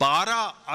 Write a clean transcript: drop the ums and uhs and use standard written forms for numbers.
12